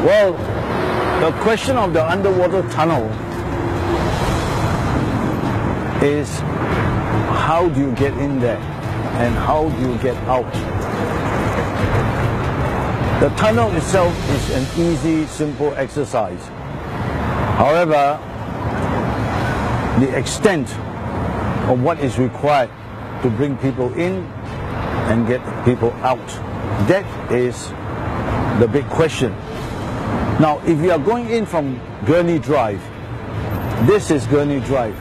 Well, the question of the underwater tunnel is how do you get in there and how do you get out? The tunnel itself is an easy, simple exercise. However, the extent of what is required to bring people in and get people out, that is the big question. Now, if you are going in from Gurney Drive, this is Gurney Drive.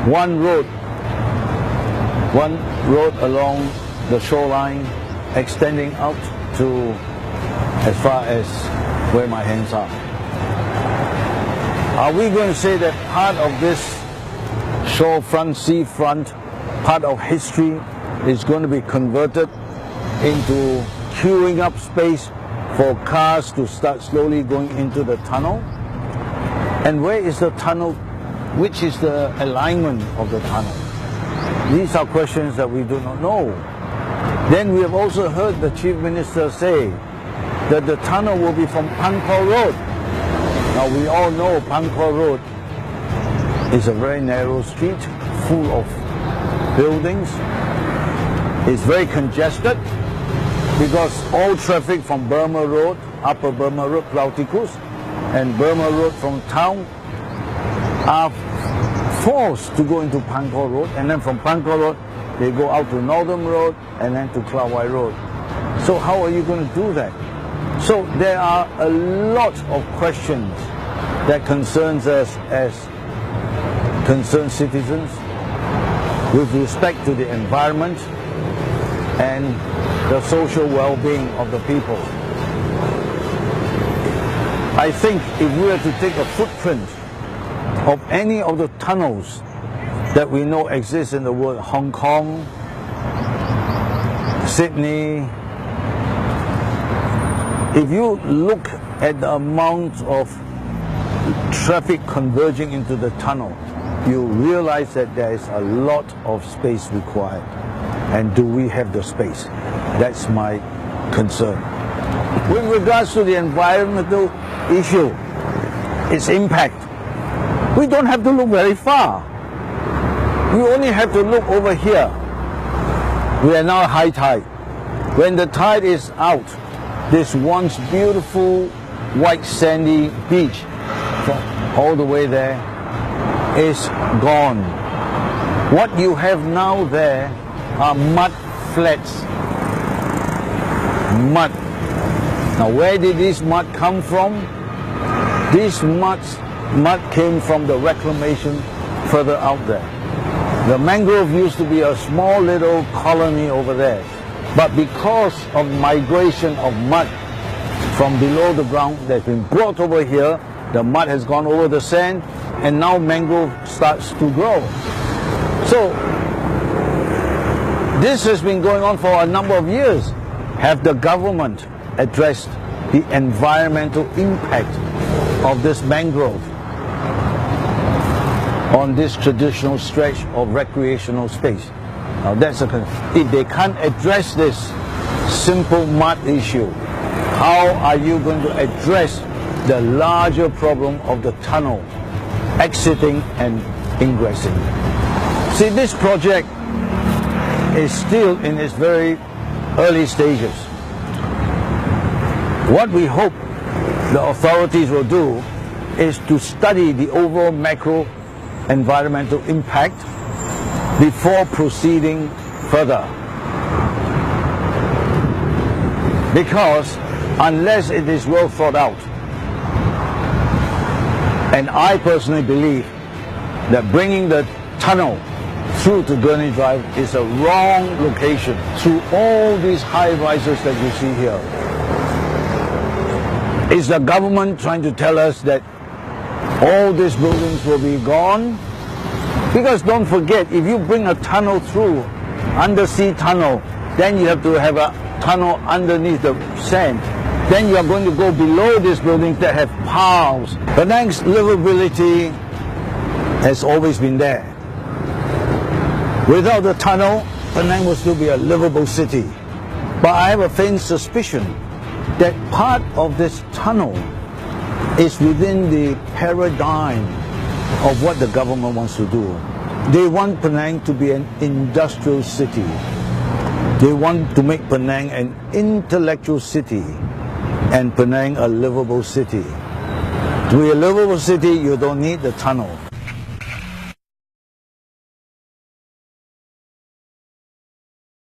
One road along the shoreline, extending out to as far as where my hands are. Are we going to say that part of this shorefront, seafront, part of history is going to be converted into queuing up space for cars to start slowly going into the tunnel? And where is the tunnel? Which is the alignment of the tunnel? These are questions that we do not know. Then we have also heard the Chief Minister say that the tunnel will be from Pankor Road. Now we all know Pankor Road is a very narrow street full of buildings. It's very congested because all traffic from Burma Road, Upper Burma Road, Plautikus, and Burma Road from town are forced to go into Pankor Road, and then from Pankor Road they go out to Northern Road and then to Klawai Road. So how are you going to do that? So there are a lot of questions that concerns us as concerned citizens with respect to the environment and the social well-being of the people. I think if we were to take a footprint of any of the tunnels that we know exist in the world, Hong Kong, Sydney, if you look at the amount of traffic converging into the tunnel, you realize that there is a lot of space required. And do we have the space? That's my concern. With regards to the environmental issue, its impact, we don't have to look very far. We only have to look over here. We are now high tide. When the tide is out, this once beautiful white sandy beach all the way there is gone. What you have now there are mud flats. Mud. Now where did this mud come from? This mud came from the reclamation further out there. The mangrove used to be a small little colony over there, but because of migration of mud from below the ground that's been brought over here, the mud has gone over the sand and now mangrove starts to grow. So this has been going on for a number of years. Have the government addressed the environmental impact of this mangrove on this traditional stretch of recreational space? Now that's if they can't address this simple mud issue, how are you going to address the larger problem of the tunnel exiting and ingressing? See, this project is still in its very early stages. What we hope the authorities will do is to study the overall macro environmental impact before proceeding further. Because unless it is well thought out, and I personally believe that bringing the tunnel through to Gurney Drive is a wrong location through all these high rises that you see here. Is the government trying to tell us that all these buildings will be gone? Because don't forget, if you bring a tunnel through, undersea tunnel, then you have to have a tunnel underneath the sand. Then you are going to go below these buildings that have piles. Penang's livability has always been there. Without the tunnel, Penang will still be a livable city. But I have a faint suspicion that part of this tunnel is within the paradigm of what the government wants to do. They want Penang to be an industrial city. They want to make Penang an intellectual city and Penang a livable city. To be a livable city, you don't need the tunnel.